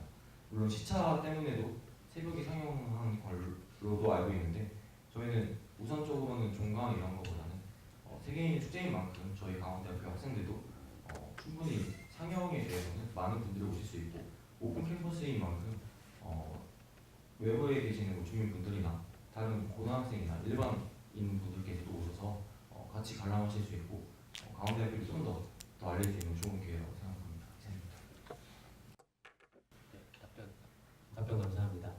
물론 시차 때문에도 새벽에 상영한 걸로도 알고 있는데 저희는 우선적으로는 종강 이런 것보다는 세계인의 축제인 만큼 저희 강원대학교 학생들도 충분히 상영에 대해서는 많은 분들이 오실 수 있고 오픈 캠퍼스인 만큼 외부에 계시는 뭐 주민분들이나 다른 고등학생이나 일반인 분들께서도 오셔서 같이 관람하실 수 있고 강원대학교를 좀 더 알릴 수 있는 좋은 기회라고 생각합니다. 이상입니다. 네, 답변 감사합니다.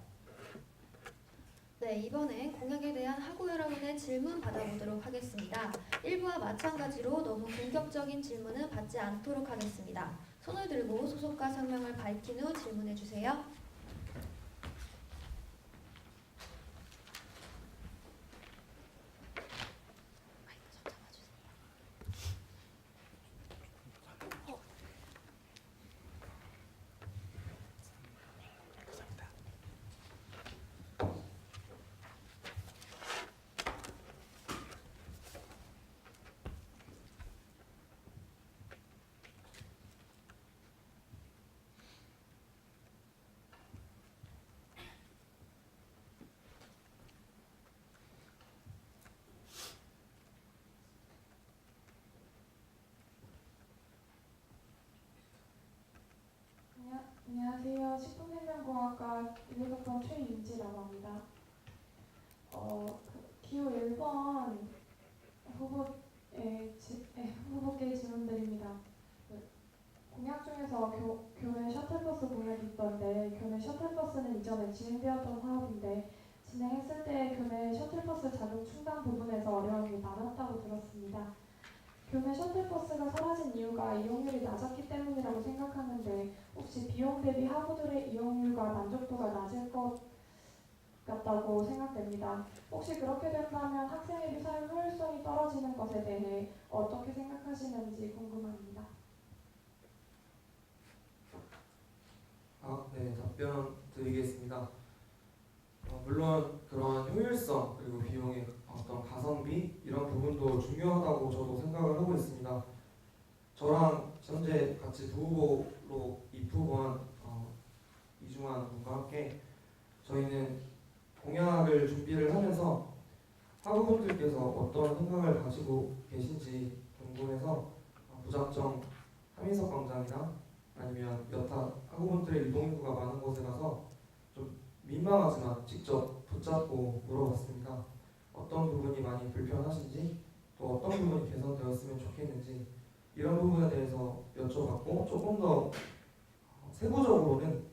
네, 이번엔 공약에 대한 학우 여러분의 질문 받아보도록 하겠습니다. 1부와 마찬가지로 너무 공격적인 질문은 받지 않도록 하겠습니다. 손을 들고 소속과 성명을 밝힌 후 질문해 주세요. 안녕하세요. 식품생명공학과 1학번 최윤지라고 합니다. 기호 1번 후보께 질문드립니다. 공약 중에서 교내 셔틀버스 공약이 있던데 교내 셔틀버스는 이전에 진행되었던 사업인데 진행했을 때 교내 셔틀버스 자동 충당 부분에서 어려움이 많았다고 들었습니다. 교내 셔틀버스가 사라진 이유가 이용률이 낮았기 때문이라고 생각하는데 혹시 비용 대비 학우들의 이용률과 만족도가 낮을 것 같다고 생각됩니다. 혹시 그렇게 된다면 학생의 사용 효율성이 떨어지는 것에 대해 어떻게 생각하시는지 궁금합니다. 네, 답변 드리겠습니다. 물론 그런 효율성 그리고 비용의 어떤 가성비 이런 부분도 중요하다고 저도 생각을 하고 있습니다. 저랑 현재 같이 부후보로 입후보한 이중환 군과 함께 저희는 공약을 준비를 하면서 학우분들께서 어떤 생각을 가지고 계신지 궁금해서 부작정 함인석 광장이나 아니면 여타 학우분들의 이동인구가 많은 곳에 가서 좀 민망하지만 직접 붙잡고 물어봤습니다. 어떤 부분이 많이 불편하신지 또 어떤 부분이 개선되었으면 좋겠는지 이런 부분에 대해서 여쭤봤고 조금 더 세부적으로는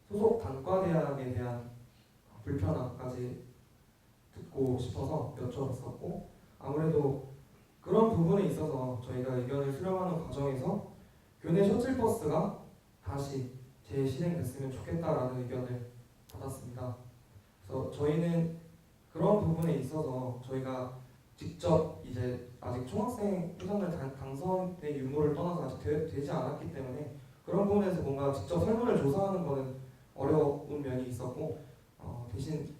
소속 단과대학에 대한 불편함까지 듣고 싶어서 여쭤봤었고 아무래도 그런 부분에 있어서 저희가 의견을 수렴하는 과정에서 교내 셔틀버스가 다시 재실행됐으면 좋겠다라는 의견을 받았습니다. 그래서 저희는 그런 부분에 있어서 저희가 직접 이제 아직 총학생 회장을 당선의 유무를 떠나서 아직 되지 않았기 때문에 그런 부분에서 뭔가 직접 설문을 조사하는 것은 어려운 면이 있었고 대신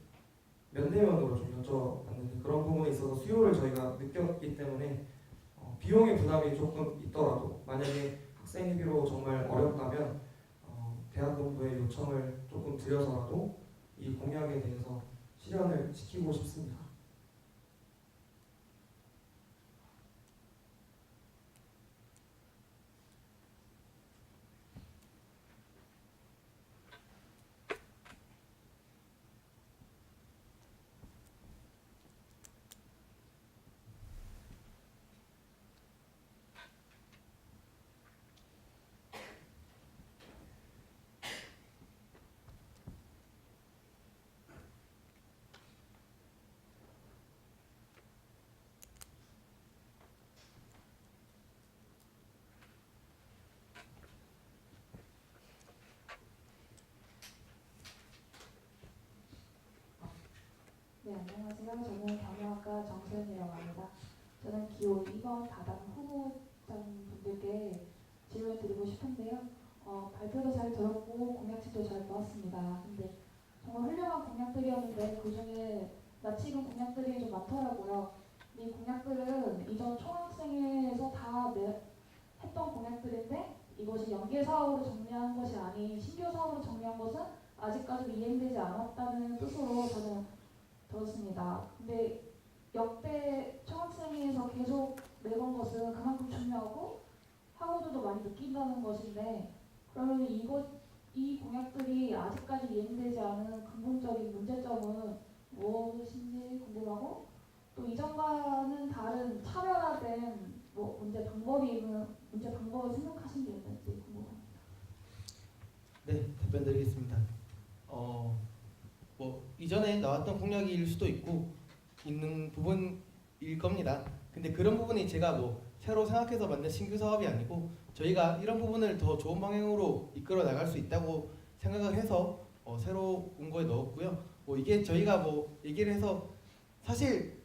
면대면으로 좀 여쭤봤는데 그런 부분에 있어서 수요를 저희가 느꼈기 때문에 비용의 부담이 조금 있더라도 만약에 학생 회비로 정말 어렵다면 대학본부에 요청을 조금 드려서라도 이 공약에 대해서 실현을 시키고 싶습니다. 네, 안녕하세요. 저는 경영학과 정소연이라고 합니다. 저는 기호 2번 다당 후보자분들께 질문을 드리고 싶은데요. 발표도 잘 들었고 공약집도 잘 보았습니다. 근데 정말 훌륭한 공약들이었는데 그중에 나치는 공약들이 좀 많더라고요. 이 공약들은 이전 총학생회에서 다 했던 공약들인데 이것이 연계 사업으로 정리한 것이 아닌 신규 사업으로 정리한 것은 아직까지 이행되지 않았다는 뜻으로 저는 들었습니다. 근데 역대 총학생회에서 계속 내건 것은 그만큼 중요하고 학우들도 많이 느낀다는 것인데 그러면 이 공약들이 아직까지 이행되지 않은 근본적인 문제점은 무엇인지 궁금하고 또 이전과는 다른 차별화된 문제 방법을 생각하신 게 있는지 궁금합니다. 네, 답변 드리겠습니다. 이전에 나왔던 공약일 수도 있는 부분일 겁니다. 근데 그런 부분이 제가 새로 생각해서 만든 신규 사업이 아니고 저희가 이런 부분을 더 좋은 방향으로 이끌어 나갈 수 있다고 생각을 해서 새로 온 거에 넣었고요. 이게 저희가 얘기를 해서 사실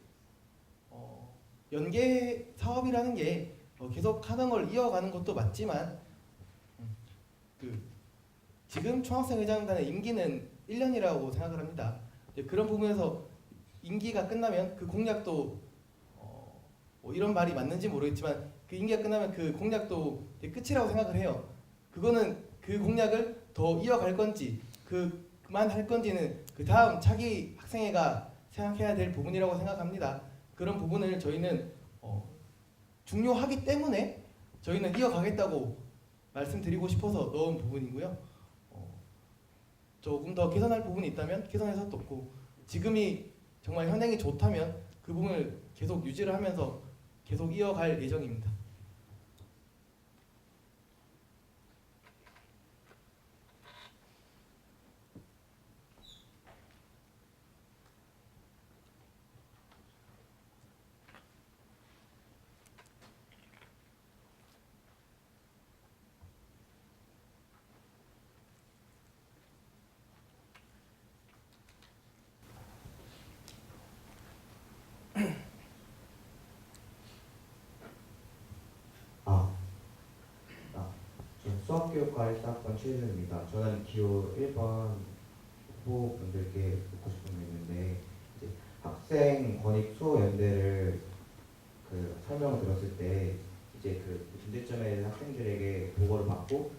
연계 사업이라는 게 계속 하는 걸 이어가는 것도 맞지만 지금 총학생회장단의 임기는 1년이라고 생각을 합니다. 그런 부분에서 임기가 끝나면 그 공약도 이런 말이 맞는지 모르겠지만 그 임기가 끝나면 그 공약도 끝이라고 생각을 해요. 그거는 그 공약을 더 이어갈 건지 그만할 건지는 그 다음 차기 학생회가 생각해야 될 부분이라고 생각합니다. 그런 부분을 저희는 중요하기 때문에 저희는 이어가겠다고 말씀드리고 싶어서 넣은 부분이고요. 조금 더 개선할 부분이 있다면 개선해서 넣고 지금이 정말 현행이 좋다면 그 부분을 계속 유지를 하면서 계속 이어갈 예정입니다. 저는 수학교육과 1사학번 최준입니다. 저는 기호 1번 후보분들께 묻고 싶은 게 있는데 이제 학생 권익 수호연대를 설명을 들었을 때 이제 그 문제점에 대해서 학생들에게 보고를 받고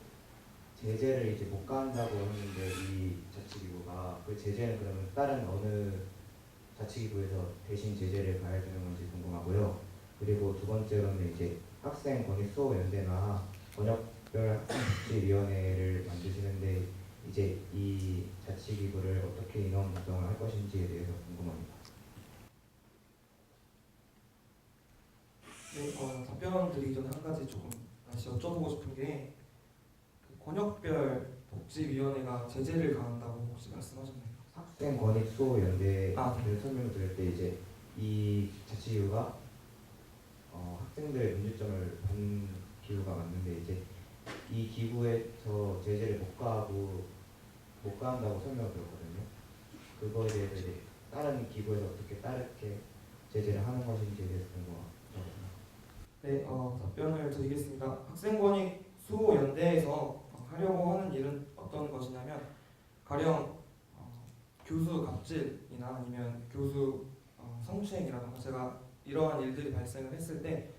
제재를 이제 못 가한다고 했는데 이 자치기구가 그 제재는 그러면 다른 어느 자치기구에서 대신 제재를 가야 되는 건지 궁금하고요. 그리고 두 번째로는 이제 학생 권익 수호연대나 번역별 학생복지위원회를 만드시는데 이제 이 자치기구를 어떻게 인원 구성을 할 것인지에 대해서 궁금합니다. 네, 답변 드리기 전에 한 가지 조금 다시 여쭤보고 싶은 게 권역별 복지위원회가 제재를 가한다고 혹시 말씀하셨나요? 학생 권익 수호연대를 네. 설명을 드릴 때 이제 이 자치기구가 학생들의 문제점을 본 기구가 맞는데 이제 이 기구에서 제재를 못 가한다고 설명을 들었거든요. 그거에 대해서 이제 다른 기구에서 어떻게 다르게 제재를 하는 것인지에 대해서 궁금합니다. 네, 답변을 드리겠습니다. 학생권익 수호연대에서 하려고 하는 일은 어떤 것이냐면 가령 교수 갑질이나 아니면 교수 성추행이라든가 제가 이러한 일들이 발생을 했을 때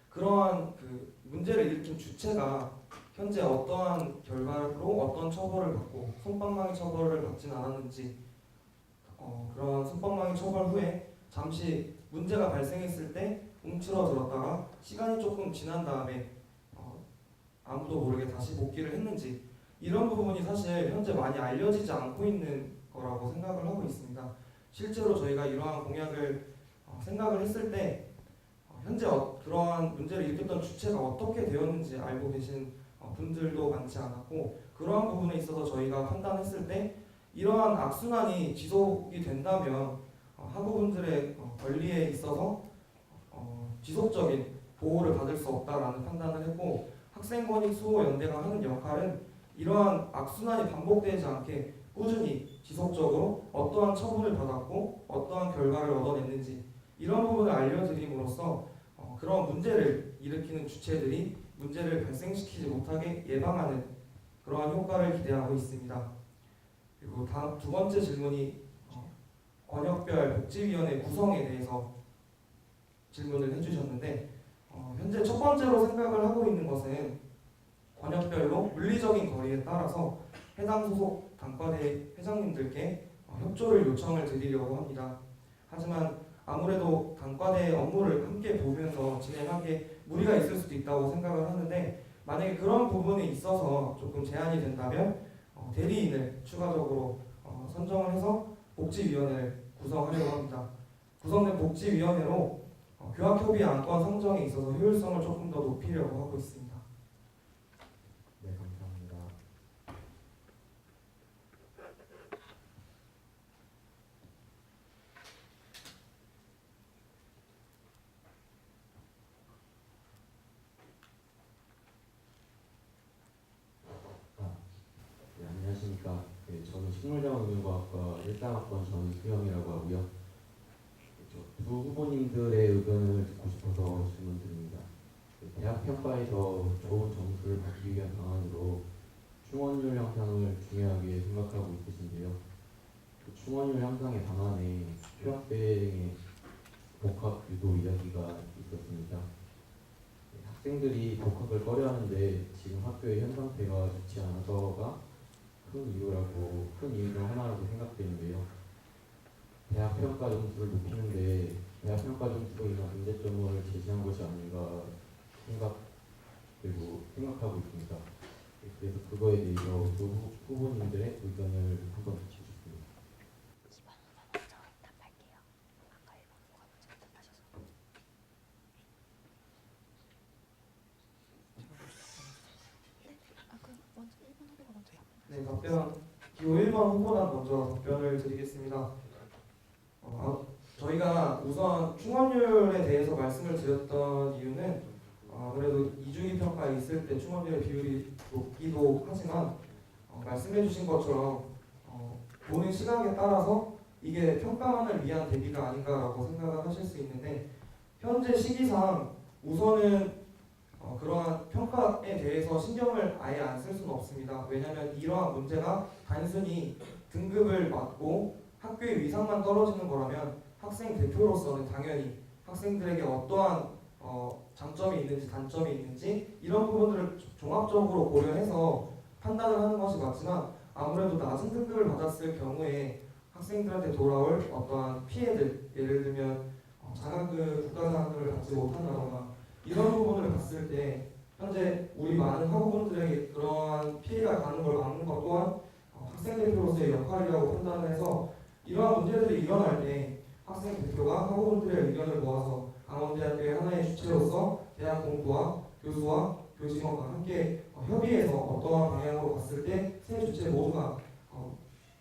그러한 그 문제를 일으킨 주체가 현재 어떠한 결과로 어떤 처벌을 받고 솜방망이 처벌을 받지는 않았는지 그런 솜방망이 처벌 후에 잠시 문제가 발생했을 때 움츠러들었다가 시간이 조금 지난 다음에 아무도 모르게 다시 복귀를 했는지 이런 부분이 사실 현재 많이 알려지지 않고 있는 거라고 생각을 하고 있습니다. 실제로 저희가 이러한 공약을 생각을 했을 때 현재 그러한 문제를 일으켰던 주체가 어떻게 되었는지 알고 계신 분들도 많지 않았고 그러한 부분에 있어서 저희가 판단했을 때 이러한 악순환이 지속이 된다면 학우분들의 권리에 있어서 지속적인 보호를 받을 수 없다라는 판단을 했고 학생권익수호연대가 하는 역할은 이러한 악순환이 반복되지 않게 꾸준히 지속적으로 어떠한 처분을 받았고 어떠한 결과를 얻어냈는지 이런 부분을 알려드림으로써 그런 문제를 일으키는 주체들이 문제를 발생시키지 못하게 예방하는 그러한 효과를 기대하고 있습니다. 그리고 다음 두 번째 질문이 권역별 복지위원회 구성에 대해서 질문을 해주셨는데 현재 첫 번째로 생각을 하고 있는 것은 권역별로 물리적인 거리에 따라서 해당 소속 단과대 회장님들께 협조를 요청을 드리려고 합니다. 하지만 아무래도 단과대 업무를 함께 보면서 진행하기에 무리가 있을 수도 있다고 생각을 하는데 만약에 그런 부분에 있어서 조금 제한이 된다면 대리인을 추가적으로 선정을 해서 복지위원회를 구성하려고 합니다. 구성된 복지위원회로 교학협의 안건 상정에 있어서 효율성을 조금 더 높이려고 하고 있습니다. 네, 감사합니다. 네, 안녕하십니까. 네, 저는 식물자원운용과학과 1단학번 전수영이라고 하고요. 두 후보님들의 의견을 듣고 싶어서 질문드립니다. 대학 평가에서 좋은 점수를 받기 위한 방안으로 충원율 향상을 중요하게 생각하고 있으신데요. 그 충원율 향상의 방안에 휴학생의 복학 유도 이야기가 있었습니다. 학생들이 복학을 꺼려하는데 지금 학교의 현 상태가 좋지 않아서가 큰 이유 중 하나라고 생각되는데요. 대학 평가 점수를 높이는데 대학 평가 점수로 인한 문제점을 제시한 것이 아닌가 생각하고 있습니다. 그래서 그거에 대해서 두 후보님들의 의견을 한번 주시겠습니다. 네, 답변 기호 1번 후보단 먼저 답변을 드리겠습니다. 저희가 우선 충원율에 대해서 말씀을 드렸던 이유는 아무래도 이주기 평가에 있을 때 충원율의 비율이 높기도 하지만 말씀해주신 것처럼 보는 시각에 따라서 이게 평가만을 위한 대비가 아닌가라고 생각을 하실 수 있는데 현재 시기상 우선은 그러한 평가에 대해서 신경을 아예 안 쓸 수는 없습니다. 왜냐하면 이러한 문제가 단순히 등급을 맞고 학교의 위상만 떨어지는 거라면 학생 대표로서는 당연히 학생들에게 어떠한 장점이 있는지 단점이 있는지 이런 부분들을 종합적으로 고려해서 판단을 하는 것이 맞지만 아무래도 낮은 등급을 받았을 경우에 학생들한테 돌아올 어떠한 피해들, 예를 들면 장학금, 국가장학금을 받지 못한다거나 이런 부분을 봤을 때 현재 우리 많은 학우분들에게 그러한 피해가 가는 걸 막는 것 또한 학생 대표로서의 역할이라고 판단을 해서 이러한 문제들이 일어날 때 학생 대표가 학우분들의 의견을 모아서 강원대학교의 하나의 주체로서 대학 공부와 교수와 교직원과 함께 협의해서 어떠한 방향으로 갔을 때 세 주체 모두가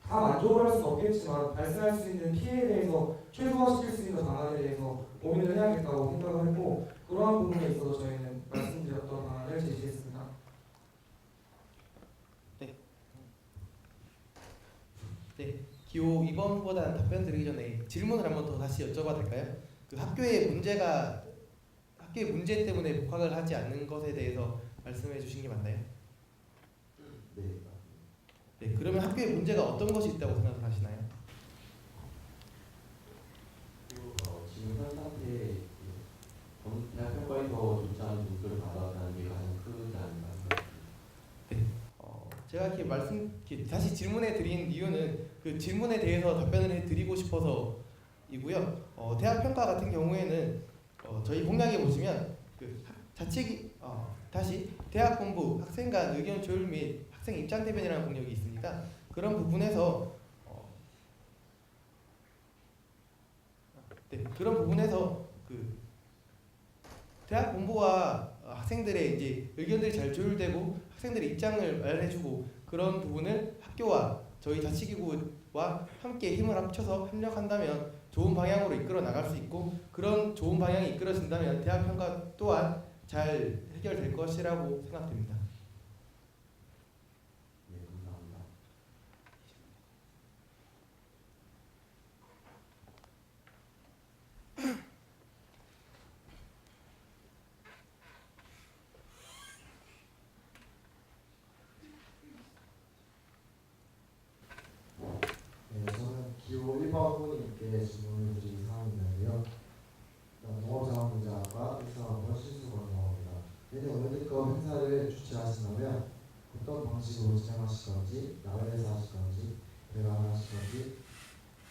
다 만족을 할 수는 없겠지만 발생할 수 있는 피해에 대해서 최소화시킬 수 있는 방안에 대해서 고민을 해야겠다고 생각을 했고 그러한 부분에 있어서 저희는 말씀드렸던 방안을 제시했습니다. 네, 기호 2번 후보단 답변 드리기 전에 질문을 한번 더 다시 여쭤봐도 될까요? 그 학교의 문제 때문에 복학을 하지 않는 것에 대해서 말씀해 주신 게 맞나요? 네, 네, 그러면 학교의 문제가 어떤 것이 있다고 생각하시나요? 지금 현 상태에 대학 평가에서 좋지 않은 점수를 받았다는 게 가장 크지 않나요? 제가 다시 질문해 드린 이유는 그 질문에 대해서 답변을 해드리고 싶어서이고요. 대학 평가 같은 경우에는 저희 공약에 보시면 그 다시 대학 본부 학생 간 의견 조율 및 학생 입장 대변이라는 공약이 있습니다. 그런 부분에서 그 대학 본부와 학생들의 이제 의견들이 잘 조율되고 학생들의 입장을 말해주고 그런 부분을 학교와 저희 자치기구와 함께 힘을 합쳐서 협력한다면 좋은 방향으로 이끌어 나갈 수 있고 그런 좋은 방향이 이끌어진다면 대학 평가 또한 잘 해결될 것이라고 생각됩니다. 네, 감사합니다. 여러 분께 질문을 드릴 사항이 있는데요. 농업자원분자과 일사학번 실수건너입니다. 내년 월드컵 행사를 주최하신다면 어떤 방식으로 진행하실 건지, 야외에서 하실 건지, 대관을 하실 건지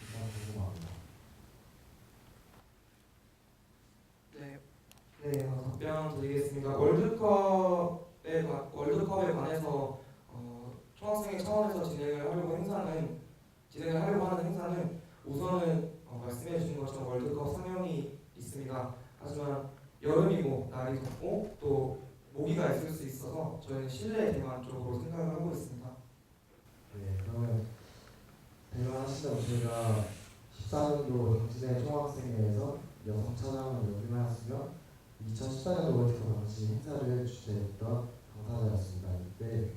일단 궁금합니다. 답변 드리겠습니다. 월드컵에 관해서 총학생회 차원에서 진행을 하려고 하는 행사는 우선은 말씀해 주신 것처럼 월드컵 상영이 있습니다. 하지만 여름이고 날이 덥고 또 모기가 있을 수 있어서 저희는 실내 대관 쪽으로 생각을 하고 있습니다. 네, 그러면 대관하신다고 저희가 14년도 당신의 총학생회에서 여성 차장을 역임하였으며 2014년도 월드컵 당시 행사를 주최했던 당사자였습니다. 이때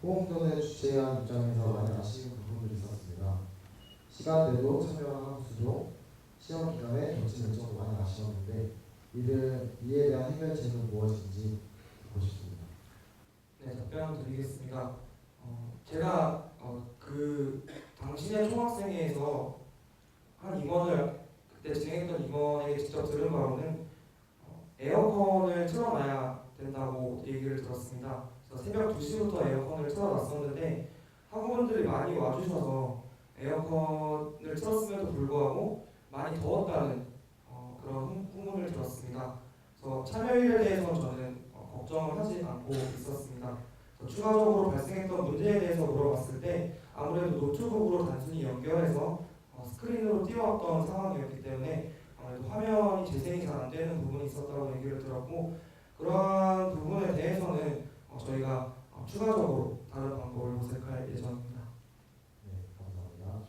호응전을 주최한 입장에서 많이 아쉬운 부분들이 있었습니다. 시간대도 참여하는 수도 시험 기간에 겹친 일정도 많이 아쉬웠는데 이에 대한 해결책은 무엇인지 듣고 싶습니다. 네, 답변 드리겠습니다. 제가 그 당신의 총학생회에서 한 임원을 그때 진행했던 임원에게 직접 들은 바로는 에어컨을 틀어놔야 된다고 얘기를 들었습니다. 그래서 새벽 2시부터 에어컨을 틀어놨었는데 학우분들이 많이 와주셔서 에어컨을 틀었음에도 불구하고 많이 더웠다는 그런 후문을 들었습니다. 그래서 참여율에 대해서 저는 걱정을 하지 않고 있었습니다. 추가적으로 발생했던 문제에 대해서 물어봤을 때 아무래도 노트북으로 단순히 연결해서 스크린으로 띄워왔던 상황이었기 때문에 아무래도 화면이 재생이 잘 안 되는 부분이 있었다고 얘기를 들었고 그러한 부분에 대해서는 저희가 추가적으로 다른 방법을 모색할 예정입니다. 네, 감사합니다.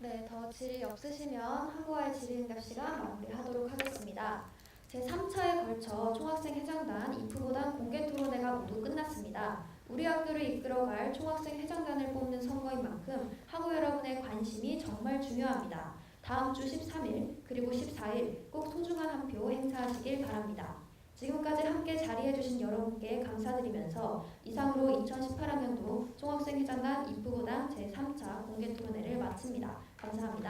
네, 더 질의 없으시면 한국어의 질의응답 시간 마무리하도록 하겠습니다. 제3차에 걸쳐 총학생 회장단, 이프보단 공개토론회가 모두 끝났습니다. 우리 학교를 이끌어갈 총학생 회장단을 뽑는 선거인 만큼 학우 여러분의 관심이 정말 중요합니다. 다음 주 13일 그리고 14일 꼭 소중한 한 표 행사하시길 바랍니다. 지금까지 함께 자리해주신 여러분께 감사드리면서 이상으로 2018학년도 총학생회장단 이프보단 제3차 공개토론회를 마칩니다. 감사합니다.